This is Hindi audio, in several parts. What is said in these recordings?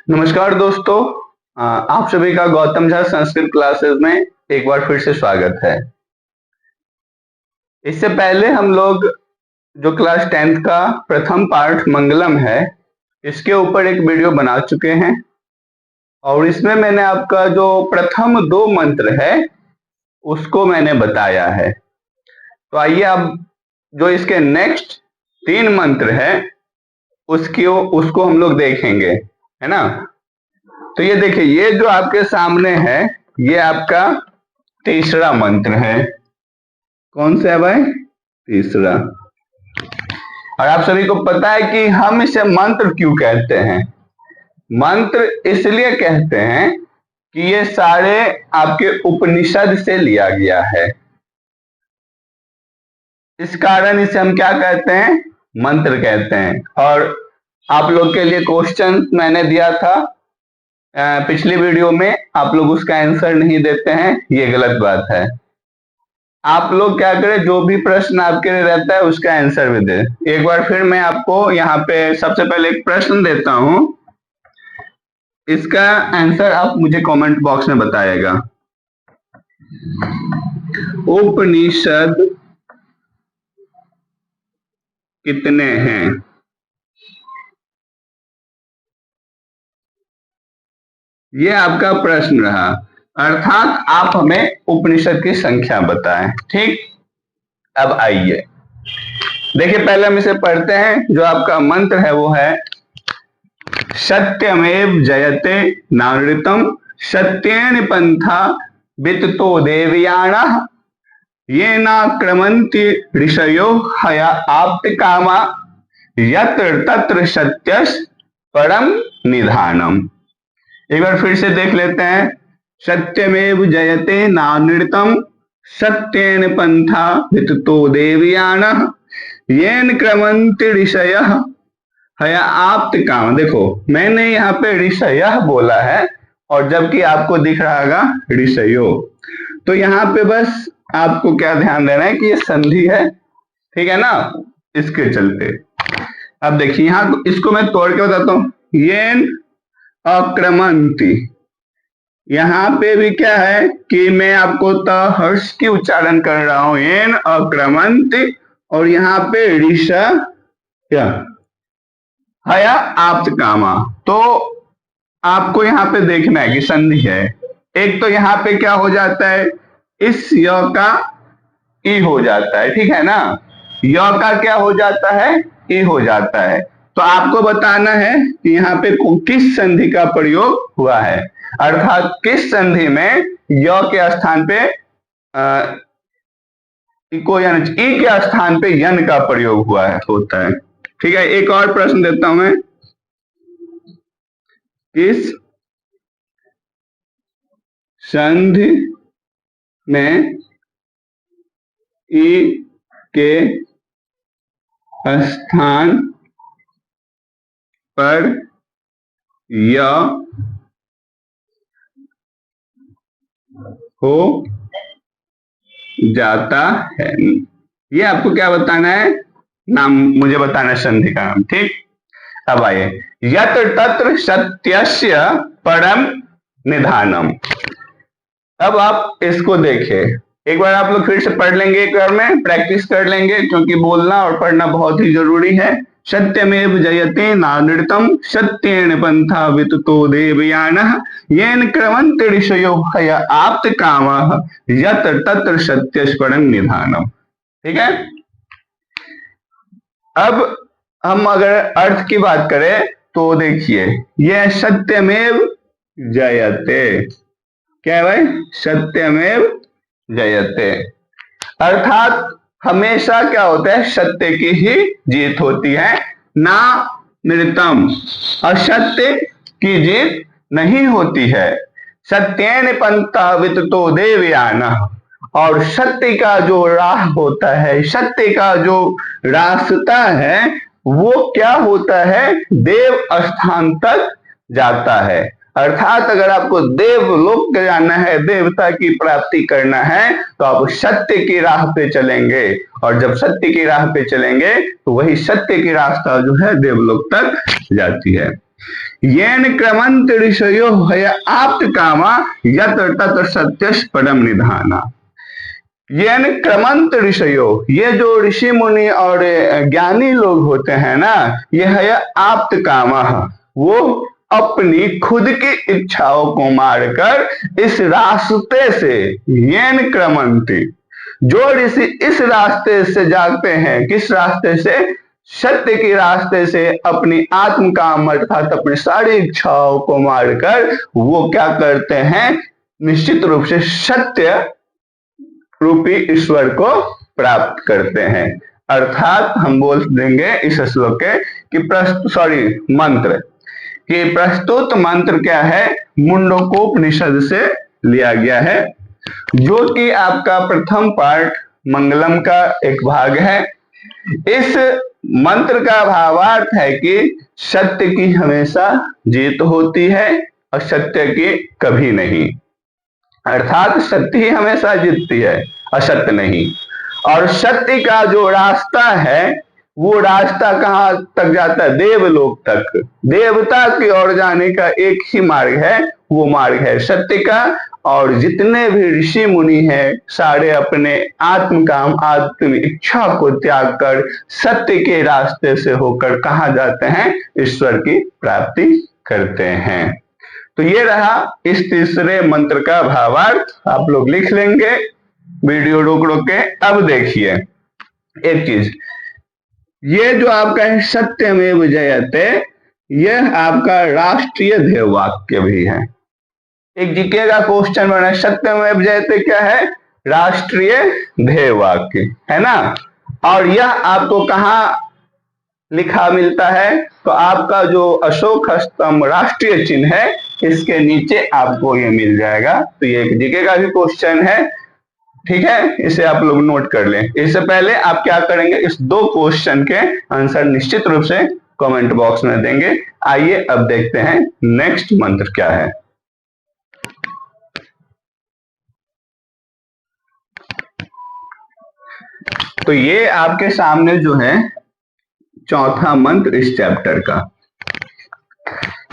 नमस्कार दोस्तों। आप सभी का गौतम झा संस्कृत क्लासेस में एक बार फिर से स्वागत है। इससे पहले हम लोग जो क्लास 10th का प्रथम पाठ मंगलम है, इसके ऊपर एक वीडियो बना चुके हैं और इसमें मैंने आपका जो प्रथम 2 मंत्र है उसको मैंने बताया है। तो आइए अब जो इसके नेक्स्ट 3 मंत्र है उसको हम लोग देखेंगे, है ना। तो ये देखिए, ये जो आपके सामने है ये आपका तीसरा मंत्र है। कौन सा है भाई? तीसरा। और आप सभी को पता है कि हम इसे मंत्र क्यों कहते हैं। मंत्र इसलिए कहते हैं कि ये सारे आपके उपनिषद से लिया गया है। इस कारण इसे हम क्या कहते हैं? मंत्र कहते हैं। और आप लोग के लिए क्वेश्चन मैंने दिया था पिछली वीडियो में, आप लोग उसका आंसर नहीं देते हैं, ये गलत बात है। आप लोग क्या करें, जो भी प्रश्न आपके लिए रहता है उसका आंसर भी दे। एक बार फिर मैं आपको यहाँ पे सबसे पहले एक प्रश्न देता हूं, इसका आंसर आप मुझे कमेंट बॉक्स में बताइएगा। उपनिषद कितने हैं? ये आपका प्रश्न रहा, अर्थात आप हमें उपनिषद की संख्या बताएं। ठीक, अब आइए देखिए, पहले हम इसे पढ़ते हैं। जो आपका मंत्र है वो है सत्यमेव जयते नानृतम सत्येन पंथा विततो देवयानः येनाक्रमन्ति ऋषयो हया आप्त कामा यत्र तत्र सत्यस् परम निधानम। एक बार फिर से देख लेते हैं। सत्यमेव जयते नानृतम सत्येन पंथा विततो देवयानः येन क्रमन्ति ऋषयः हया आप्त काम। देखो, मैंने यहाँ पे ऋषयः बोला है और जबकि आपको दिख रहा होगा ऋषयो। तो यहाँ पे बस आपको क्या ध्यान देना है कि ये संधि है, ठीक है ना, इसके चलते। अब देखिए, यहाँ इसको मैं तोड़ के बताता हूँ। येन अक्रमंती, यहाँ पे भी क्या है कि मैं आपको हर्ष की उच्चारण कर रहा हूं, येन अक्रमंती, और यहाँ पे ऋष क्या हया आप्त कामा। तो आपको यहाँ पे देखना है कि संधि है। एक तो यहाँ पे क्या हो जाता है, इस य का ई हो जाता है, ठीक है ना। य का क्या हो जाता है? ई हो जाता है। तो आपको बताना है कि यहाँ पे किस संधि का प्रयोग हुआ है, अर्थात किस संधि में य के स्थान पे ई के स्थान पे यन का प्रयोग हुआ है, होता है। ठीक है, एक और प्रश्न देता हूं मैं। किस संधि में ई के स्थान पर य हो जाता है? ये आपको क्या बताना है? नाम मुझे बताना है, संधि का नाम। ठीक, अब आइए, यत्र तत्र सत्यस्य परम निधानम। अब आप इसको देखिए, एक बार आप लोग फिर से पढ़ लेंगे, एक बार में प्रैक्टिस कर लेंगे, क्योंकि बोलना और पढ़ना बहुत ही जरूरी है। सत्यमेव जयते नानृतम सत्येन पंथा विततो देवयानः येन क्रमन्ति ऋषयो हया आप्त कामः यत्र तत्र सत्यस्य परम निधानम। ठीक है, अब हम अगर अर्थ की बात करें तो देखिए, यह सत्यमेव जयते, क्या है भाई? सत्यमेव जयते, अर्थात हमेशा क्या होता है, सत्य की ही जीत होती है, ना नृतम, असत्य की जीत नहीं होती है। सत्येन पंथा विततो देवयानः, और सत्य का जो राह होता है, सत्य का जो रास्ता है, वो क्या होता है? देव स्थान तक जाता है। अर्थात अगर आपको देवलोक जाना है, देवता की प्राप्ति करना है, तो आप सत्य की राह पे चलेंगे, और जब सत्य की राह पे चलेंगे तो वही सत्य की रास्ता जो है देवलोक तक जाती है। येन क्रमंत ऋषयो हय आप्त कामा यत्र तत्र सत्यस परम निधाना। येन क्रमंत ऋषयो, ये जो ऋषि मुनि और ज्ञानी लोग होते हैं ना, ये है आप्त कामा, वो अपनी खुद की इच्छाओं को मारकर इस रास्ते से, येन क्रमंती, जो ऋषि इस रास्ते से जाते हैं, किस रास्ते से, सत्य के रास्ते से, अपनी आत्म काम अर्थात अपनी सारी इच्छाओं को मारकर वो क्या करते हैं, निश्चित रूप से सत्य रूपी ईश्वर को प्राप्त करते हैं। अर्थात हम बोल देंगे इस श्लोक के कि मंत्र कि प्रस्तुत मंत्र क्या है, मुंडकोपनिषद से लिया गया है, जो कि आपका प्रथम पार्ट मंगलम का एक भाग है। इस मंत्र का भावार्थ है कि सत्य की हमेशा जीत होती है और सत्य की कभी नहीं, अर्थात सत्य ही हमेशा जीतती है, असत्य नहीं। और सत्य का जो रास्ता है वो रास्ता कहाँ तक जाता है, देवलोक तक, देवता की ओर जाने का एक ही मार्ग है, वो मार्ग है सत्य का। और जितने भी ऋषि मुनि हैं सारे अपने आत्म काम आत्म इच्छा को त्याग कर सत्य के रास्ते से होकर कहाँ जाते हैं, ईश्वर की प्राप्ति करते हैं। तो ये रहा इस तीसरे मंत्र का भावार्थ, आप लोग लिख लेंगे वीडियो रोक रोक के। अब देखिए एक चीज, ये जो आपका है सत्यमेव जयते, यह आपका राष्ट्रीय ध्येय वाक्य भी है। एक जीके का क्वेश्चन बना, सत्यमेव जयते क्या है, राष्ट्रीय ध्येय वाक्य है ना। और यह आपको कहाँ लिखा मिलता है, तो आपका जो अशोक स्तंभ राष्ट्रीय चिन्ह है इसके नीचे आपको ये मिल जाएगा। तो ये एक जीके का भी क्वेश्चन है, ठीक है, इसे आप लोग नोट कर लें। इससे पहले आप क्या करेंगे, इस दो क्वेश्चन के आंसर निश्चित रूप से कमेंट बॉक्स में देंगे। आइए अब देखते हैं नेक्स्ट मंत्र क्या है। तो ये आपके सामने जो है चौथा मंत्र इस चैप्टर का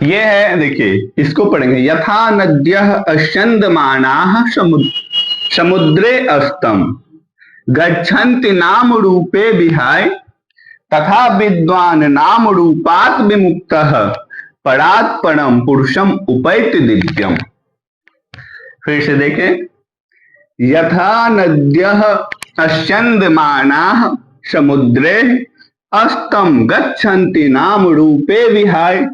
ये है, देखिए इसको पढ़ेंगे। यथा नद्यः अस्यन्दमानाः समुद्रे अस्तम गच्छन्ति नाम रूपे विहाय तथा विद्वान नाम रूपात् विमुक्तः परात् परम पुरुषम उपैति दिव्यम। फिर से देखें, यथा नद्यः अस्यन्दमानाः समुद्रे अस्तम गच्छन्ति नाम रूपे विहाय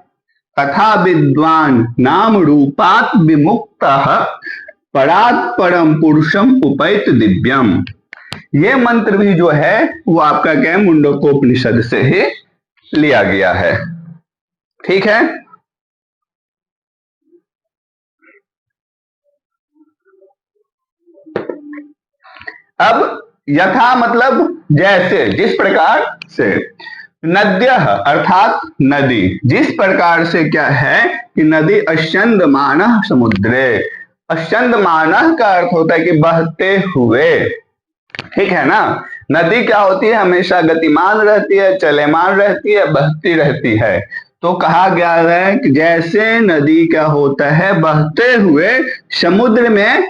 तथा विद्वान नाम रूपात् विमुक्तः परात् परम पुरुषम उपैति दिव्यम। ये मंत्र भी जो है वो आपका क्या है, मुंडकोपनिषद से ही लिया गया है, ठीक है। अब यथा मतलब जैसे, जिस प्रकार से, नद्यः अर्थात नदी, जिस प्रकार से क्या है कि नदी अस्यन्दमानः समुद्रे, अस्यन्दमानः का अर्थ होता है कि बहते हुए, ठीक है ना। नदी क्या होती है, हमेशा गतिमान रहती है, चलमान रहती है, बहती रहती है। तो कहा गया है कि जैसे नदी क्या होता है, बहते हुए समुद्र में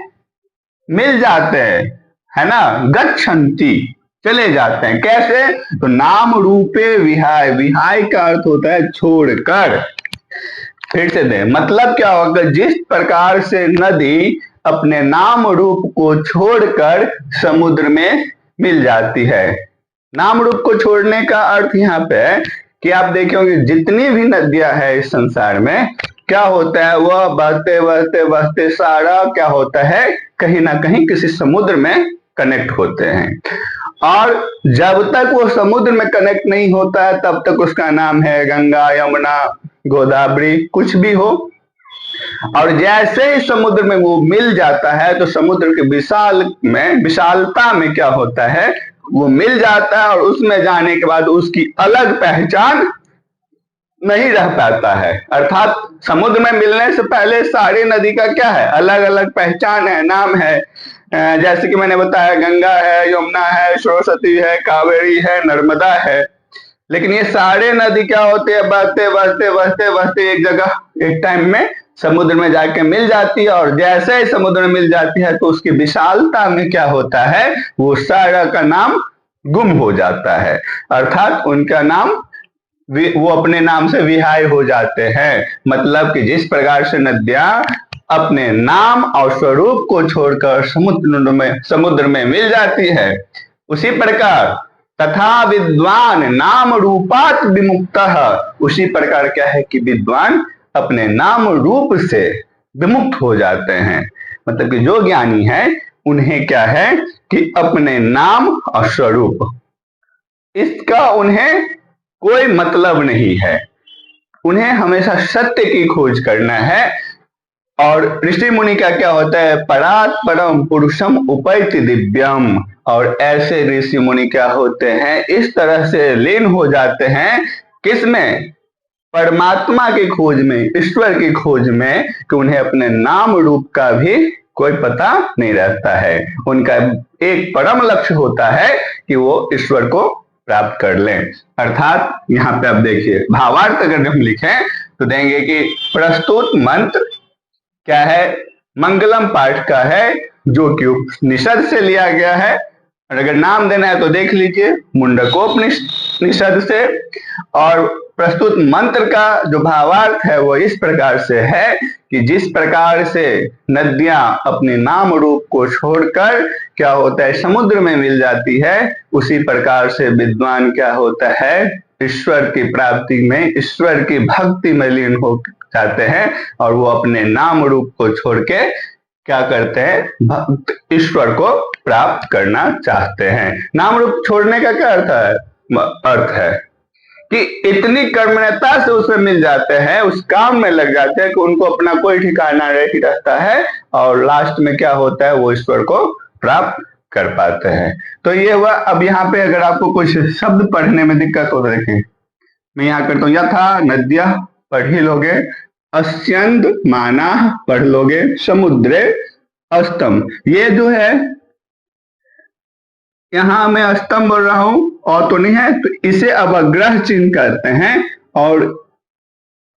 मिल जाते हैं, है ना, गच्छन्ति चले जाते हैं। कैसे, तो नाम रूपे विहाय, विहाय का अर्थ होता है छोड़कर। फिर से दे, मतलब क्या होगा, जिस प्रकार से नदी अपने नाम रूप को छोड़कर समुद्र में मिल जाती है। नाम रूप को छोड़ने का अर्थ यहाँ पे है कि आप देखेंगे जितनी भी नदियां हैं इस संसार में, क्या होता है, वह बहते बहते बहते सारा क्या होता है, कहीं ना कहीं किसी समुद्र में कनेक्ट होते हैं। और जब तक वो समुद्र में कनेक्ट नहीं होता है तब तक उसका नाम है गंगा, यमुना, गोदावरी, कुछ भी हो। और जैसे ही समुद्र में वो मिल जाता है तो समुद्र के विशालता में क्या होता है, वो मिल जाता है और उसमें जाने के बाद उसकी अलग पहचान नहीं रह पाता है। अर्थात समुद्र में मिलने से पहले सारी नदी का क्या है, अलग अलग पहचान है, नाम है। जैसे कि मैंने बताया, गंगा है, यमुना है, सरस्वती है, कावेरी है, नर्मदा है। लेकिन ये सारे नदी क्या होते हैं, बहते बहते बहते बहते एक जगह एक टाइम में समुद्र में जाके मिल जाती है, और जैसे ही समुद्र में मिल जाती है तो उसकी विशालता में क्या होता है, वो सारा का नाम गुम हो जाता है, अर्थात उनका नाम वो अपने नाम से विहाय हो जाते हैं। मतलब कि जिस प्रकार से नदियां अपने नाम और स्वरूप को छोड़कर समुद्र में मिल जाती है, उसी प्रकार तथा विद्वान नाम रूपात विमुक्तः, उसी प्रकार क्या है कि विद्वान अपने नाम रूप से विमुक्त हो जाते हैं। मतलब कि जो ज्ञानी है उन्हें क्या है कि अपने नाम और स्वरूप इसका उन्हें कोई मतलब नहीं है, उन्हें हमेशा सत्य की खोज करना है। और ऋषि मुनि का क्या होता है, परात परम पुरुषम उपैति दिव्यम, और ऐसे ऋषि मुनि क्या होते हैं, इस तरह से लीन हो जाते हैं किसमें, परमात्मा की खोज में, ईश्वर की खोज में, कि उन्हें अपने नाम रूप का भी कोई पता नहीं रहता है। उनका एक परम लक्ष्य होता है कि वो ईश्वर को प्राप्त कर लें। अर्थात यहाँ पे आप देखिए भावार्थ अगर हम लिखें तो देंगे कि प्रस्तुत मंत्र क्या है, मंगलम पाठ का है, जो कि उपनिषद से लिया गया है। और अगर नाम देना है तो देख लीजिए मुंडकोपनिषद से। और प्रस्तुत मंत्र का जो भावार्थ है वो इस प्रकार से है कि जिस प्रकार से नदियां अपने नाम रूप को छोड़कर क्या होता है समुद्र में मिल जाती है, उसी प्रकार से विद्वान क्या होता है, ईश्वर की प्राप्ति में, ईश्वर की भक्ति में लीन हो जाते हैं, और वो अपने नाम रूप को छोड़ के क्या करते हैं, भक्त ईश्वर को प्राप्त करना चाहते हैं। नाम रूप छोड़ने का क्या अर्थ है कि इतनी कर्मण्यता से उसे मिल जाते हैं, उस काम में लग जाते हैं कि उनको अपना कोई ठिकाना नहीं रहता है, और लास्ट में क्या होता है, वो ईश्वर को प्राप्त कर पाते हैं। तो ये हुआ। अब यहाँ पे अगर आपको कुछ शब्द पढ़ने में दिक्कत हो, देखिए मैं यहाँ करता हूँ, यथा नद्या पढ़ ही लोगे, अस्यंद माना पढ़ लोगे, समुद्रे अस्तम, ये जो है यहाँ मैं अस्तम बोल रहा हूं और तो नहीं है, तो इसे अवग्रह चिन्ह करते हैं, और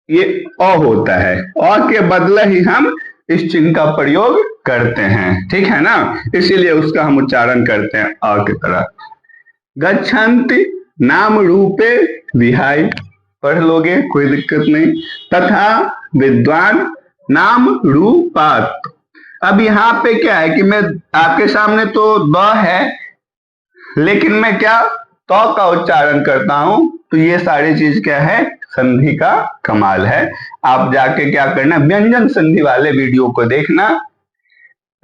ये अ होता है, अ के बदले ही हम इस चिन्ह का प्रयोग करते हैं, ठीक है ना, इसीलिए उसका हम उच्चारण करते हैं अ की तरह। गच्छन्ति नाम रूपे विहाय पढ़ लोगे, कोई दिक्कत नहीं, तथा विद्वान नाम रूपात। अब यहाँ पे क्या है कि मैं आपके सामने तो द है, लेकिन मैं क्या तो का उच्चारण करता हूं, तो ये सारी चीज क्या है, संधि का कमाल है। आप जाके क्या करना, व्यंजन संधि वाले वीडियो को देखना।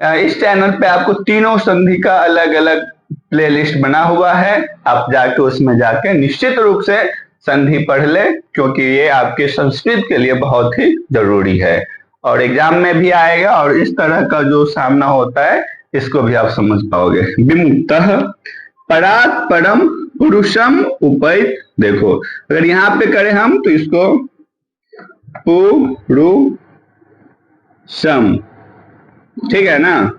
इस चैनल पे आपको तीनों संधि का अलग अलग प्लेलिस्ट बना हुआ है, आप जाके उसमें जाके निश्चित रूप से संधि पढ़ ले, क्योंकि ये आपके संस्कृत के लिए बहुत ही जरूरी है, और एग्जाम में भी आएगा, और इस तरह का जो सामना होता है इसको भी आप समझ पाओगे। विमुक्तः परात परम पुरुषम उपैत, देखो अगर यहाँ पे करें हम तो इसको पुरुषम, ठीक है ना,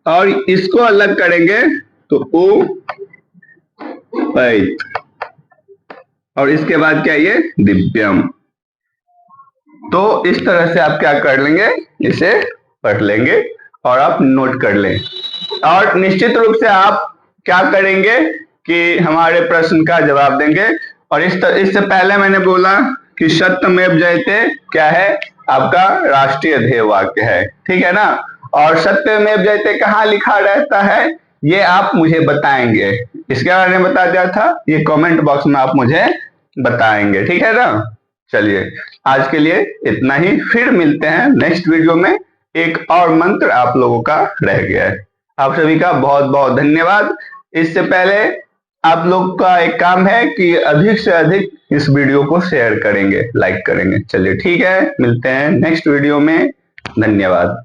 और इसको अलग करेंगे तो उपैत, और इसके बाद क्या ये दिव्यम। तो इस तरह से आप क्या कर लेंगे, इसे पढ़ लेंगे और आप नोट कर लें, और निश्चित रूप से आप क्या करेंगे कि हमारे प्रश्न का जवाब देंगे। और इससे पहले मैंने बोला कि सत्यमेव जयते क्या है, आपका राष्ट्रीय ध्येय वाक्य है, ठीक है ना, और सत्यमेव जयते कहाँ लिखा रहता है ये आप मुझे बताएंगे, इसके बारे में बता दिया था, ये कमेंट बॉक्स में आप मुझे बताएंगे, ठीक है ना। चलिए आज के लिए इतना ही, फिर मिलते हैं नेक्स्ट वीडियो में। एक और मंत्र आप लोगों का रह गया है। आप सभी का बहुत बहुत धन्यवाद। इससे पहले आप लोग का एक काम है कि अधिक से अधिक इस वीडियो को शेयर करेंगे, लाइक करेंगे। चलिए ठीक है, मिलते हैं नेक्स्ट वीडियो में, धन्यवाद।